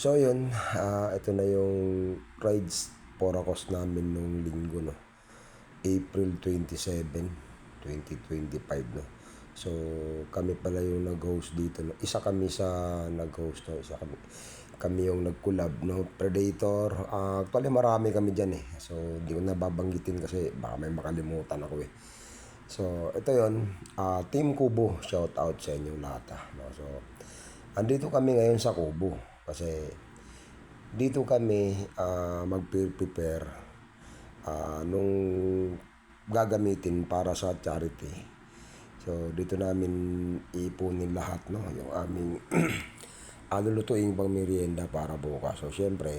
So yun, ito na yung rides Poracos namin nung linggo, no? April 27, 2025, no? So kami pala yung nag-host dito, no? Isa kami sa nag-host, no? Kami yung nag-collab, no? Predator. Actually marami kami dyan eh. So hindi ko nababanggitin kasi baka may makalimutan ako eh. So ito yun, Team Kubo, shout out sa inyong lahat, no? So andito kami ngayon sa Kubo kasi dito kami mag-prepare nung gagamitin para sa charity. So dito namin ipunin lahat, no, yung aming lulutuing pang merienda para bukas. So syempre,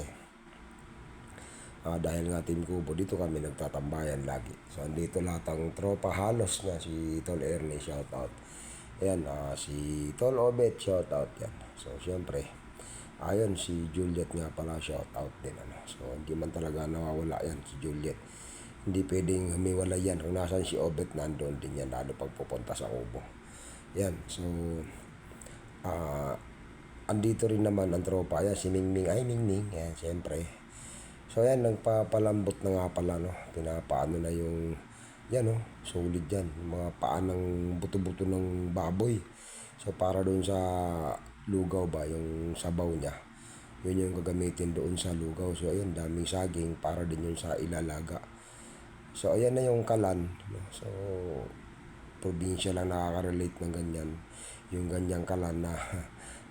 dahil nga Team Kubo, dito kami nagtatambayan lagi. So andito lahat ang tropa halos na si Tol Ernie, shout out. Ayan, si Tol Obet, shout out yan. So syempre, ayun, si Juliet nga pala, shout out din. Ano. So, hindi man talaga nawawala yan, si Juliet. Hindi pwedeng humiwala yan. Kung nasan si Obet, nandoon din yan, lalo pag pupunta sa Kubo. Yan, so, andito rin naman ang tropa. Yan, si Mingming. Ay, Mingming. Yan, siyempre. So, yan, nagpapalambot na nga pala, no. Pinapaano na yung, yan, no, solid yan. Yung mga paa ng buto-buto ng baboy. So, para doon sa lugaw ba, yung sabaw niya. Yun yung gagamitin doon sa lugaw. So, ayun, daming saging para din yun sa ilalaga. So, ayan na yung kalan. No? So, probinsya lang nakaka-relate ng ganyan. Yung ganyang kalan na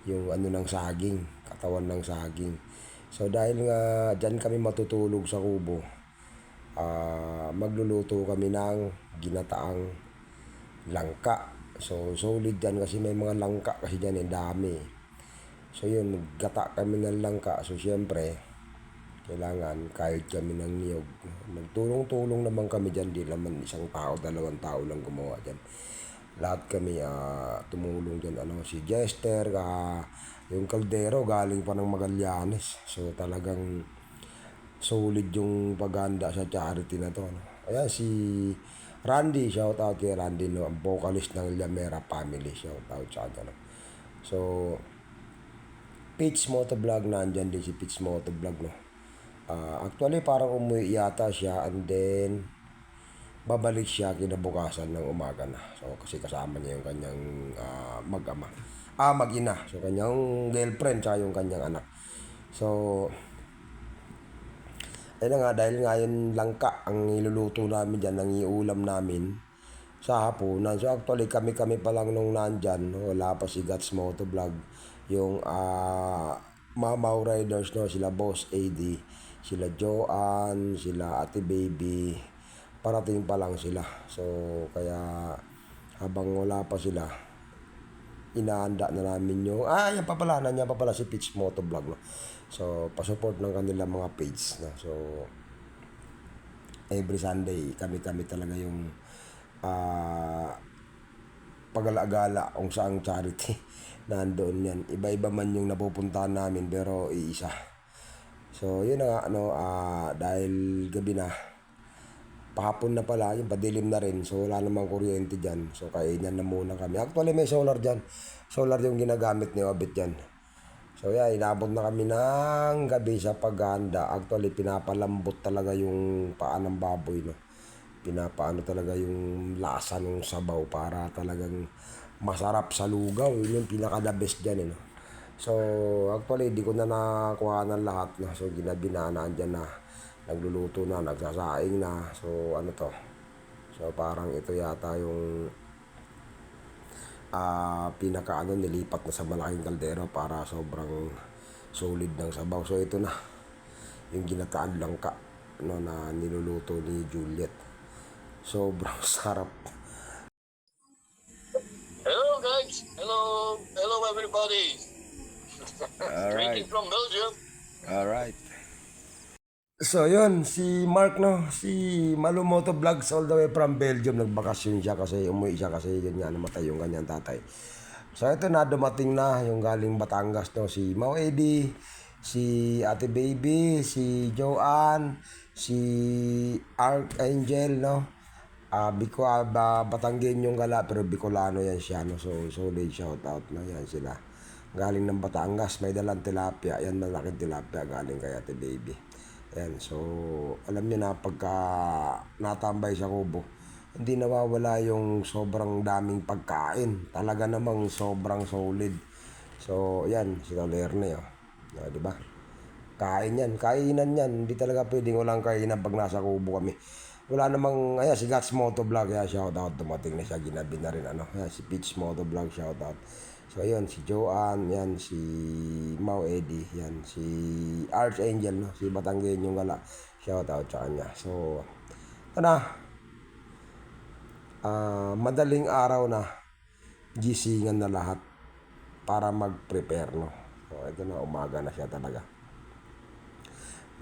yung ano ng saging, katawan ng saging. So, dahil nga dyan kami matutulog sa Kubo, magluluto kami ng ginataang langka. So, solid dyan kasi may mga langka kasi dyan, dami. So yun, maggata kami ng langka. So syempre, kailangan kahit kami ng niyog. Nagtulong-tulong naman kami dyan. Di naman isang tao, dalawang tao lang gumawa dyan. Lahat kami tumulong dyan. Ano, si Jester, yung kaldero galing pa ng Magallanes. So talagang solid yung paghanda sa charity na to. Ano. Ayan, si Randy, shout out kay Randy, no, ang vocalist ng Llamera Family, shout out sa ano. So, Pitch Motovlog, nandyan din si Pitch Motovlog, no. Actually parang umuwi yata siya and then babalik siya kinabukasan ng umaga na. So kasi kasama niya yung kanyang mag-ama. Mag-ina. So kanyang girlfriend tsaka yung kanyang anak. So ayun nga, dahil nga yun langka ang iluluto namin dyan, ang iulam namin sa hapunan. So actually kami pa lang nung nandyan, wala pa si Gats Motovlog, yung Mamaw Riders, no, sila Boss AD, sila Joanne, sila Ate Baby, parating pa lang sila. So kaya habang wala pa sila, inaanda na namin yung yan pa pala, nandiyan pa pala si Pitch Motovlog, no. So pa-support ng kanila mga page, no. So every Sunday kami talaga yung pag-alagala kung saang charity nandoon yan. Iba-iba man yung napupuntahan namin pero iisa. So yun na nga, ano, dahil gabi na, pahapon na pala, yung padilim na rin, so wala namang kuryente dyan. So kainan na muna kami. Actually may solar dyan. Solar yung ginagamit ni Obit dyan. So yeah, inabot na kami ng gabi sa paghahanda. Actually pinapalambot talaga yung paa ng baboy, no. Pinapaano talaga yung lasa ng sabaw para talagang masarap sa lugaw. Yun yung pinaka-the best dyan, no. So actually di ko na nakuha ng lahat, no. So ginabi na, nandyan na, nagluluto na, nagsasaing na. So ano to, so parang ito yata yung pinaka nilipat na sa malaking kaldero para sobrang solid ng sabaw. So ito na yung ginataan langka, no, na niluluto ni Juliet. Sobrang sarap. Hello guys, hello everybody. Greeting Alright. from Belgium. Alright. So yun, si Mark, no, si Malumoto Vlogs all the way from Belgium, nagbakasyon siya kasi umuwi siya kasi yun nga, namatay yung kanyang tatay. So ito na, dumating na yung galing Batangas, no, si Mau Eddie, si Ate Baby, si Joanne, si Archangel, no. Batanggen yung gala pero Bicolano yan siya, no. So solid shout out na yan sila. galing ng Batangas, may dalang tilapia. Yan, malaking tilapia galing kay Ate Baby. Yan, so alam niyo na pagka natambay sa kubo, hindi nawawala yung sobrang daming pagkain. Talaga namang sobrang solid. So yan, si Tolerne, oh. Di ba? Kain yan, kainan yan. Hindi talaga pwedeng walang kainan pag nasa kubo kami. Wala namang, ayan, si Gats Motovlog, kaya shoutout, dumating na siya, ginabi na rin, ano. Ayan, si Peach Motovlog, shoutout. So ayun, si Joanne, yan, si Mau Eddie, yan, si Archangel, no, si Batanggen yung gala, shoutout sa kanya. So, ito na, madaling araw na, gisingan na lahat para mag-prepare, no. So, ito na, umaga na siya talaga.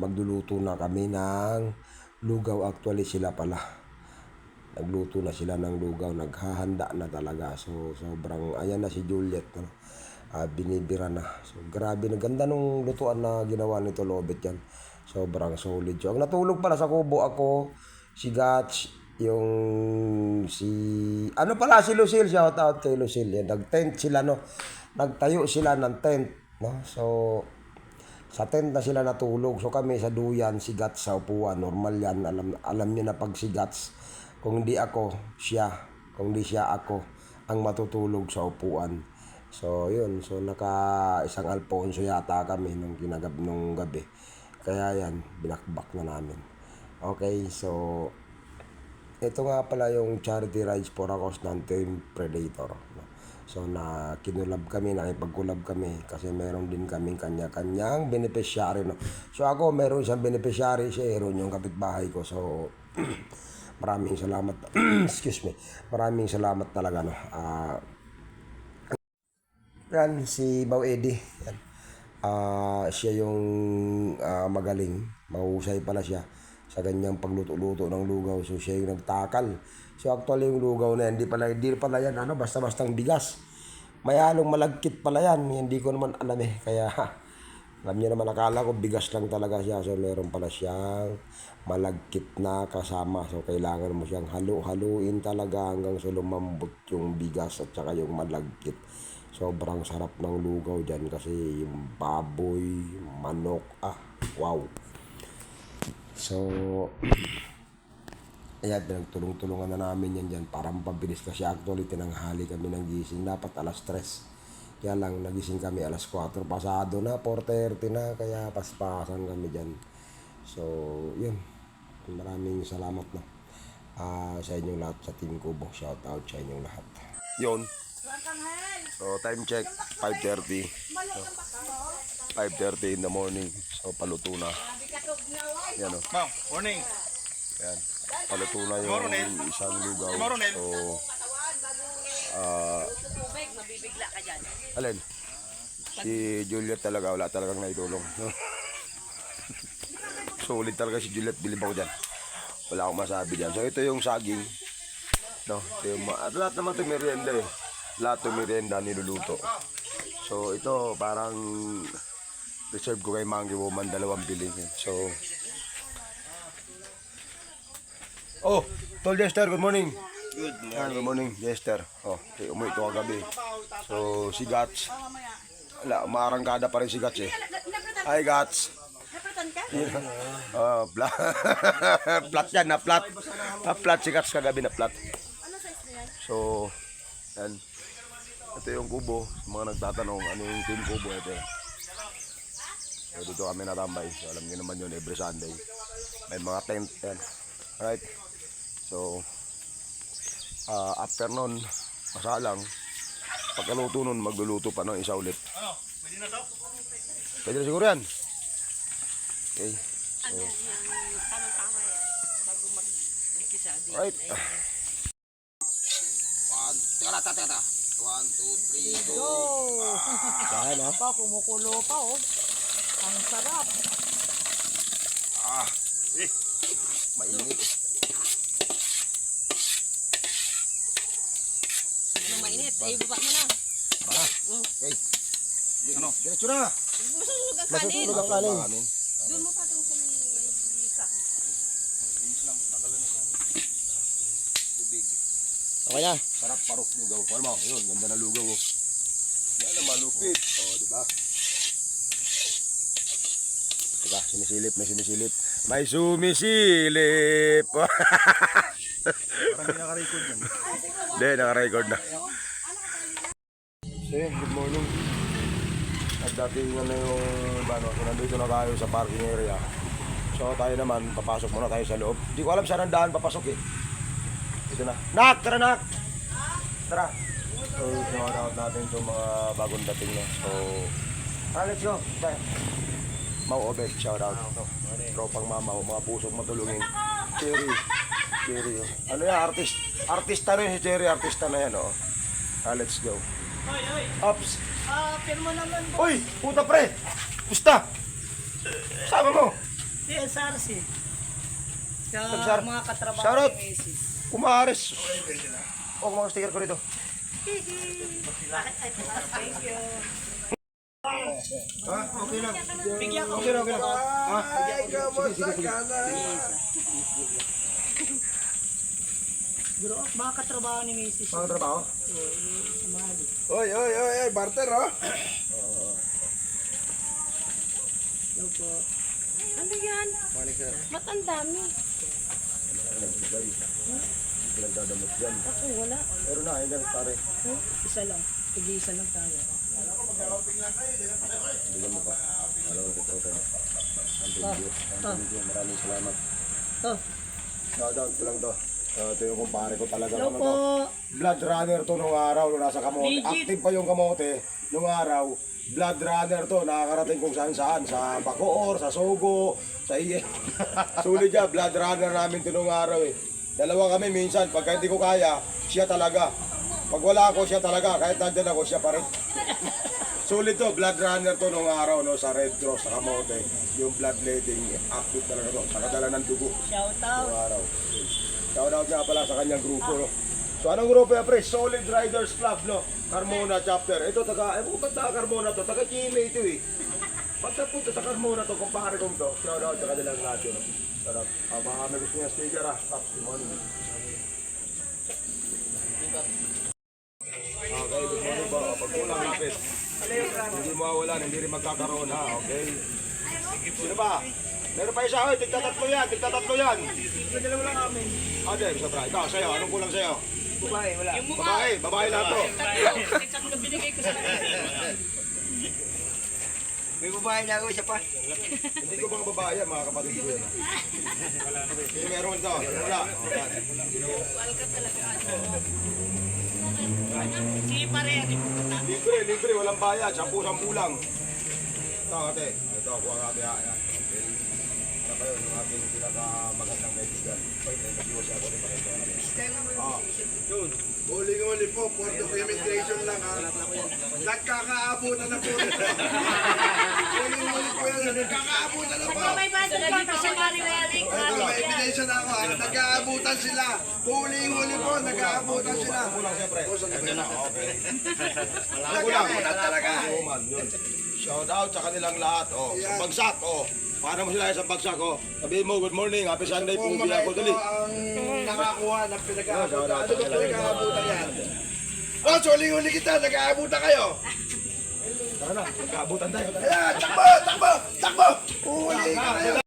Magluluto na kami ng lugaw. Actually, sila pala. Nagluto na sila ng lugaw. Naghahanda na talaga. So, sobrang, ayan na si Juliet. No? Binibira na. So, grabe. Ganda nung lutuan na ginawa nito Lobet yan. Sobrang solid. So, ang natulog pala sa kubo ako, si Gats, yung si, ano pala, si Lucille. Shout out kay Lucille. Yan. Nag-tent sila, no? Nagtayo sila ng tent, no? So, sa tent na sila natulog. So kami sa duyan, si Gats sa upuan. Normal yan. Alam niyo na pag si Gats, kung hindi ako, siya. Kung hindi siya, ako ang matutulog sa upuan. So yun. So naka isang Alfonso yata kami nung gabi. Kaya yan, binakbak na namin. Okay, so ito nga pala yung charity rides for a cause ng Team Predator. So na kinulab kami, nakipagkulab kami kasi meron din kaming kanya-kanyang beneficiary, no. So ako meron isang beneficiary, si Aaron yung kapitbahay ko. So maraming salamat. Excuse me. Maraming salamat talaga, no. Yan si Mau Eddie. Yan. Siya yung magaling. Mahusay pala siya sa ganyang pagluto-luto ng lugaw. So siya yung nagtakal. So actually yung lugaw na yan, hindi pala yan basta-bastang bigas. May halong malagkit pala yan. Hindi ko naman alam eh. Kaya alam niyo naman, akala ko bigas lang talaga siya. So meron pala siyang malagkit na kasama. So kailangan mo siyang halu-haluin talaga hanggang sa lumambot yung bigas at saka yung malagkit. Sobrang sarap ng lugaw dyan kasi yung baboy, manok, wow. So ayan, pinagtulong-tulungan na namin yan dyan para mapabilis kasi actually tinanghali kami ng gising. Dapat alas 3. Kaya lang nagising kami alas 4 pasado na, 4:30 na, kaya paspasan kami dyan. So yun, maraming salamat, no, sa inyong lahat sa Team Kubo. Shout out sa inyong lahat. Yun. So time check 5:30. So, 5:30 in the morning. So paluto na. Yan, no. Morning. Yan. Paluto na yung isang lugaw. So, alin? Si Juliet talaga, wala talagang naitulong. Solid talaga si Juliet, bilib ako dyan. Wala akong masabi dyan. So, ito yung saging. No? Ito yung, at lahat naman ito merienda eh. Lahat ito merienda niluluto. So, ito parang reserve ko kay Mangy Woman, 2 piling. So, oh, Tol Jester, good morning. Good morning, Jester. Oh, umuwi ito kagabi. So, si Gats. Wala, umarangkada pa rin si Gats eh. Hi, Gats. Plat yan, na-plat. Na-plat si Gats kagabi, na-plat. So, yan. Ito yung kubo. Mga nagtatanong, ano yung Team Kubo? Ito. So, dito kami natambay. So, alam niyo naman yun, every Sunday. May mga tent yan. Alright. So, after nun, masalang, pagkaluto nun, magluluto pa ng isa ulit. Ano? Pwede na to? Pwede na siguro yan. Okay. So, Tamang-tama yan bago mag-umpisa. right. Teka. 1, 2, 3, go! Yan, ha? Pa, kumukulo pa, oh. Ang sarap. Mainit. Ano mainit? Ay, baba mo na. Okay. Ano? Diretso na. Masusunog ang kanin. Masusunog ang kanin. Doon mo pa itong sa may isa. Okay na. Sarap, parok, lugaw. Ano mo? Yun, ganda na lugaw, oh. Yan naman, malupit. O, di ba? Diba, sinisilip, may sumisilip. May sumisilip. Parang hindi naka-record yan. Hindi, naka-record na. So yun, good morning. At dating na yung so nandito na tayo sa parking area. So tayo naman, papasok muna tayo sa loob. Hindi ko alam saan ang daan papasok eh. Ito na. Nak! Tara, Nak! Tara! So, shout out natin itong mga bagong dating na. So, let's go. Bye. Mau Obed, shout out. Tropang mamaw, mga pusong matulungin. Cherry. Cherry. Ano yan, artista na yun si Cherry, artista na yan, oh. Let's go. Ops. Pirmo naman po. Uy, puta pre. Pusta. Sama mo. Si SRC. Sar- Mga katrabaho Shoutout. ni Macy's. Kumaharis. O, mga sticker ko dito. Thank you. Ha? Okay lang. Bigyan ko. Okay lang, okay lang. Ha? Bro, mga katrabaho ni Macy's. Mga trabaho? Oy, barter oh. Hello po. Ano yan? Ba't ang dami? Pinagdadamot yan. Ako, wala. Pero na, ayun yan, pare. Isa lang. Tig-isa lang tayo. Hindi mo pa. Alam mo, ito tayo. Ang video. Maraming salamat. Oh, Shoutout ko lang to. Ito yung kumpare ko talaga. hello Ano po. to? Blood runner to nung araw nung nasa kamote. Legit. Active pa yung kamote nung araw. Blood runner to, nakakarating kung saan saan. Sa Bacoor, sa Sogo, sa Iye. Sulit niya, blood runner namin to nung araw eh. Dalawa kami minsan, pagka hindi ko kaya, siya talaga. Pag wala ako, siya talaga. Kahit nandyan ako, siya pa rin. Sulit to, blood runner to nung araw no, sa Red Cross, sa kamote. Yung bloodletting, active talaga to. Sa kadala ng dugo. Shout out. Nung araw. Shoutout nga pala sa kanyang grupo, no? So, anong grupo yan, pre? Solid Riders Club, no? Carmona chapter. Ito, ba't taga Carmona to? Taga Chile ito, eh. Ba't na punta sa Carmona to? Kumpare kong to. Shoutout sa kanilang lahat yun, no? Sarap. Baka may gusto niya sticker, Top morning. Okay, good morning po. Pag kulang lapit. Hindi mawawalan, hindi rin magkakaroon, ha? Okay? Sino ba? Meron pa isa, tigtatatlo yan, tigtatatlo yan. Dalawa lang kami. Ate, sobra. Ikaw, sa'yo, anong kulang sa'yo? Babae, wala. Babae lahat to. Isang na binigay ko sa May babae na ako, isa pa. Hindi ko mga babae yan, mga kapatid ko yan. Hindi meron to, wala. Sige pare, Libre, walang bayad, 10 lang. Ito, ate. Ito, kuha nga ate, ha. Ayan. Okay. Ano kayo, yung ating pinakamagandang kaibigan. Ay, nag-iwas ako rin pa rin. Huli po, for documentation lang ha. Nagkakaabutan na po rin. Huli po yan, nagkakaabutan na po. may budget pa pa sa Mariwalik. Ito, may ebidensya na ako ha. Nagkaabutan sila. Huli po, nagkaabutan sila. Kulang siyempre. Okay. Nagkaabutan talaga. Shout out sa kanilang lahat. Sa bagsak. Paano mo sila sa bagsak? Sabihin mo, good morning, happy Sunday, Kung pugi mga ako ito dali. ang nakakuha ng pinag-aabutan. Ano ba pinag-aabutan yan? Huli kita, nag-aabutan kayo. Tara na, magkaabutan tayo. Ayan, takbo! Huli ka kayo.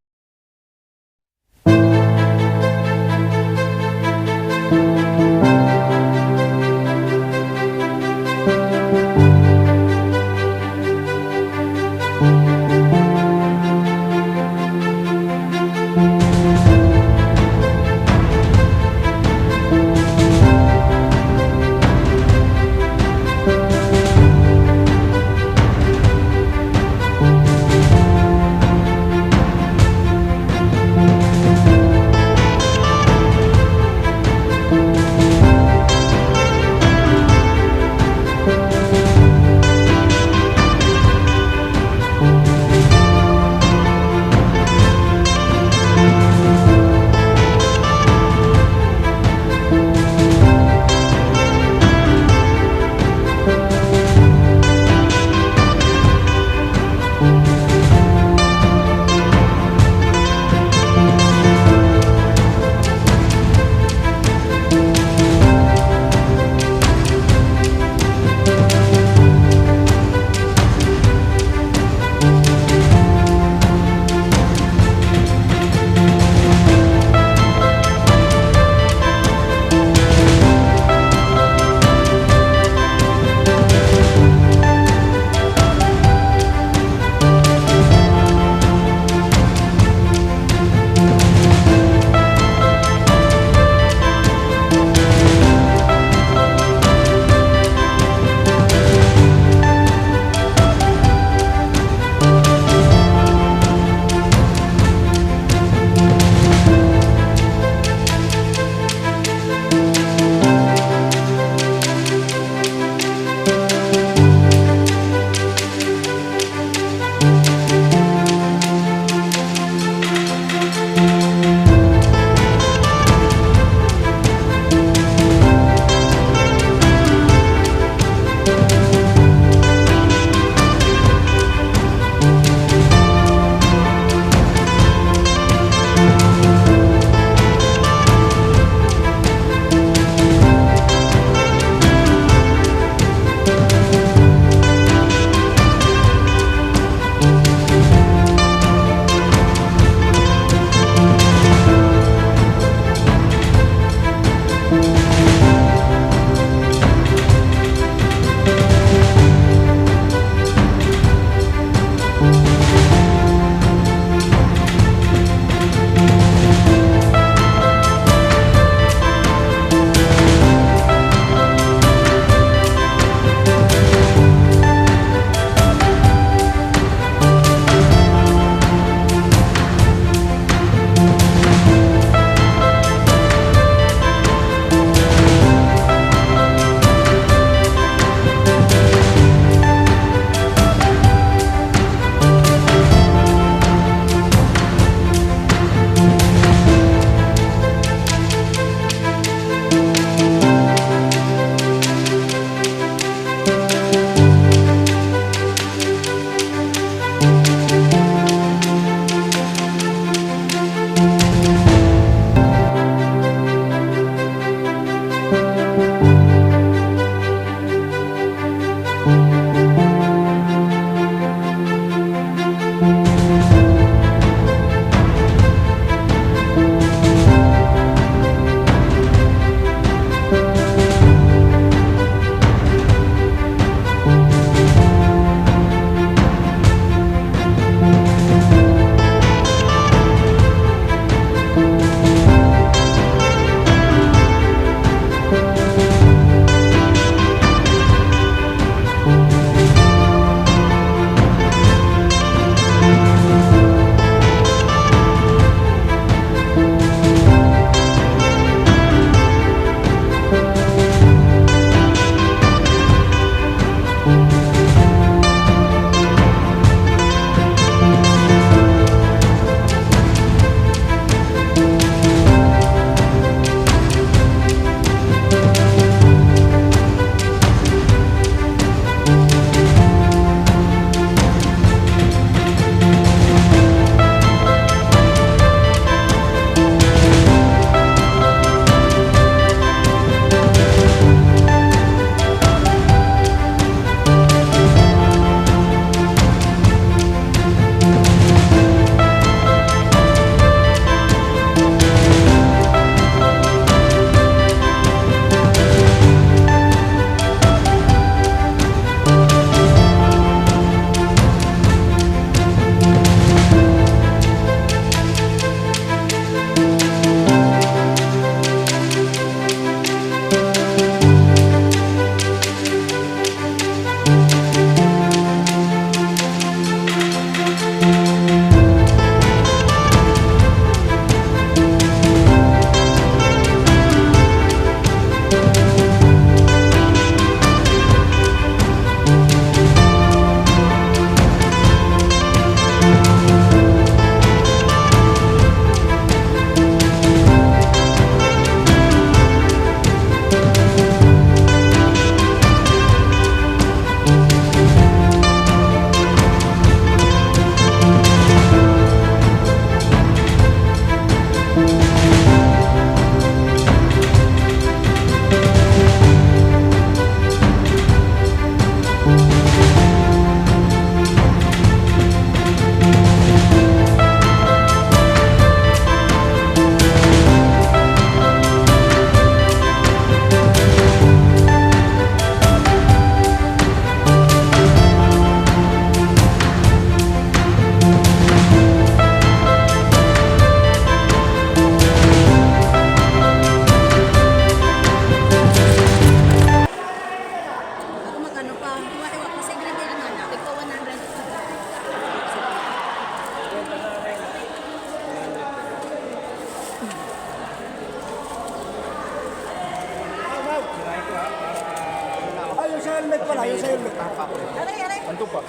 helmet pala, yung sa helmet. Aray, aray. Anto pa?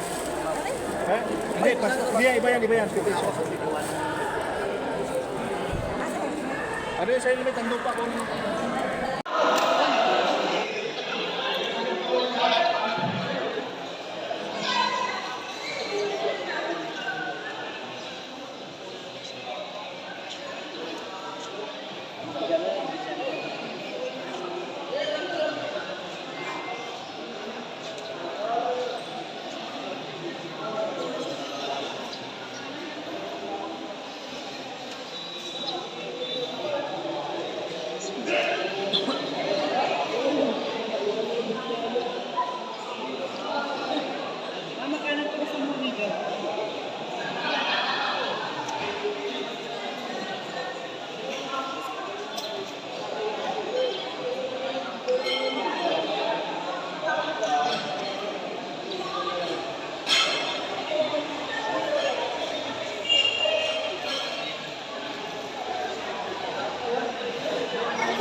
Eh? Hindi, iba yan, iba yan. Ano yung sa helmet, anto pa kung... Aray.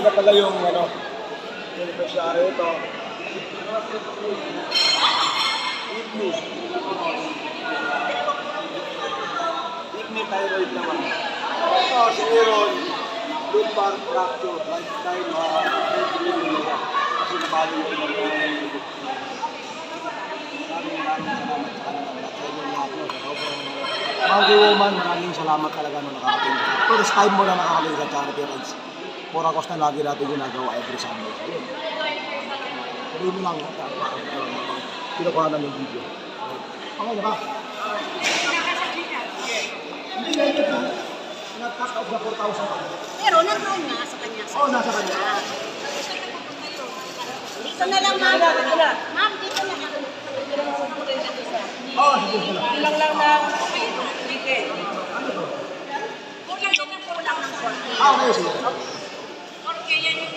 Sila pala yung beneficiary ito. Igni thyroid naman. Ito, si Aaron, lumbar fracture, lifetime nila. Kasi nabali yung maraming salamat sa kanila. Mga woman, maraming salamat talaga na nakakating ka. First time mo na nakakating sa charity rides. Pura cost na lagi natin ginagawa every Sunday. Ayun. Sabi mo lang, kinukuha namin yung video. Okay na ba? Hindi na ito. Nag-cut off na 4,000. Pero nandoon nga sa kanya. Oo, nasa kanya. Dito na lang, ma'am. Ma'am, dito na lang. Oo, sige sila. Ilang lang na ticket. Kulang din ang kulang ng konti. Okay, sige. Porque yan yung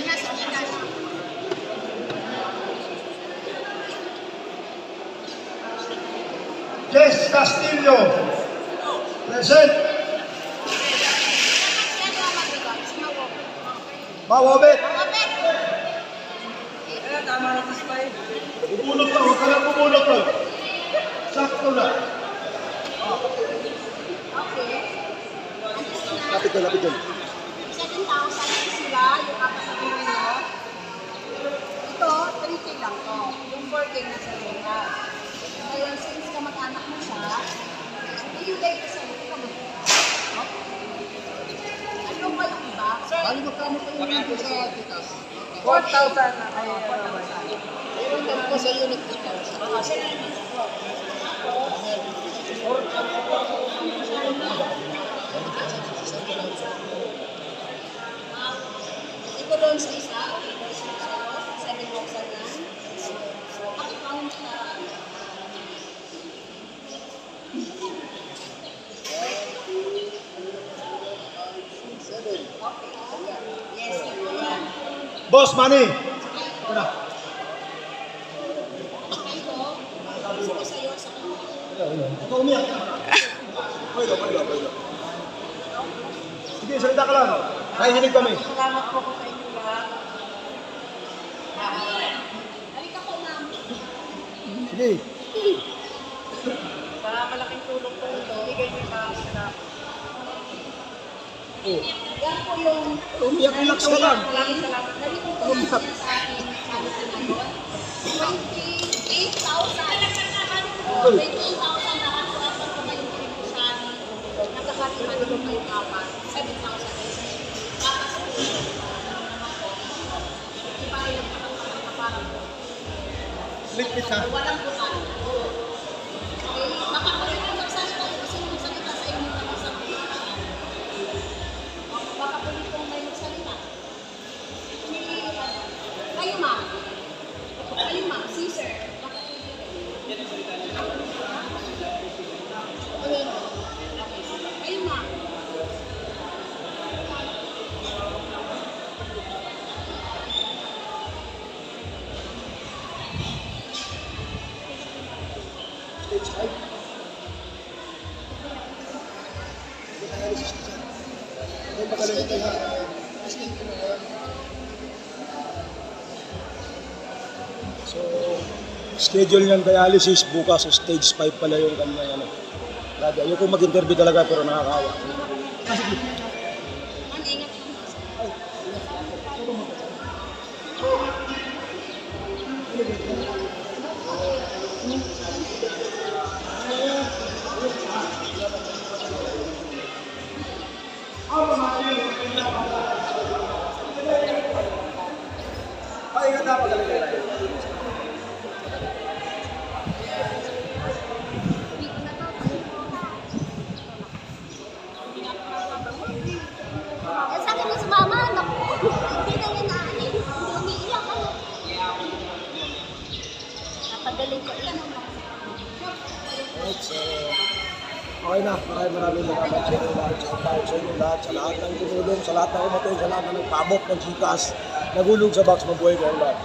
nasa tigas. Jess Castillo. Present. Mawabit. Tama na kasi pa yun. Bubulot lang, huwag ka lang bubulot lang. Sakto na. Lapit ka, lapit ka. 7,000 sila, yung kapatid nyo. Ito, 3K lang to. Yung 4K na sa luna. Kaya since kamag-anak mo siya, ibigay ko sa'yo, ikaw mo. Ano ba yung iba? Bali magkano pa yung dito sa Titas? 4,000 na kayo. Meron ka pa sa unit 2,000. Ito doon sa isa, okay, doon sa sa'yo, 7,000 na. Bakit pa mo na? Yes, yan. Boss, money. Ito na. Ito, sige sa'yo, sa kanya. Ito umiyak. Pwede, pwede, pwede. Sige, salita ka lang. Nahihinig kami. Salamat po ko sa inyo lahat. Halika po, ma'am. Sige. Sa malaking tulong po ito, bigay niyo sa akin na Yan po yung Umiyak, relax ka lang. maraming salamat. nalito po yung sa akin, sabi sa ngayon, 28,000. 28,000 na ako at pag kumain ko rin po sa amin, nagkakatiman ko kayo kapat, 7,000 na isa. Tapos po, iba rin ang parang Ligpit ha. walang butan. Okay, makakulit ko magsalita kasi magsalita sa inyo na magsalita. Makakulit ko may magsalita. Kayo ma'am. Kayo ma'am, si sir. Kayo ma'am. Stage 5. Ay, magaling ka ha. So, schedule niyang dialysis bukas, stage 5 pala yung kanya ano. Grabe, ayoko mag-interview talaga pero nakakawa. Ang ingat lang. Ay, ganda pa talaga. Eh, sabi mo sa mama, naku, hindi na niya naanin. Hindi umiiyak ako. Napagaling ko ilan ang Alright, so, okay na. Maraming salamat sa inyo lahat. Sa inyo lahat, sa lahat ng tumulong, sa lahat ng umatong, sa lahat ng nagpabok ng chikas, nagulog sa box, mabuhay ko ang lahat.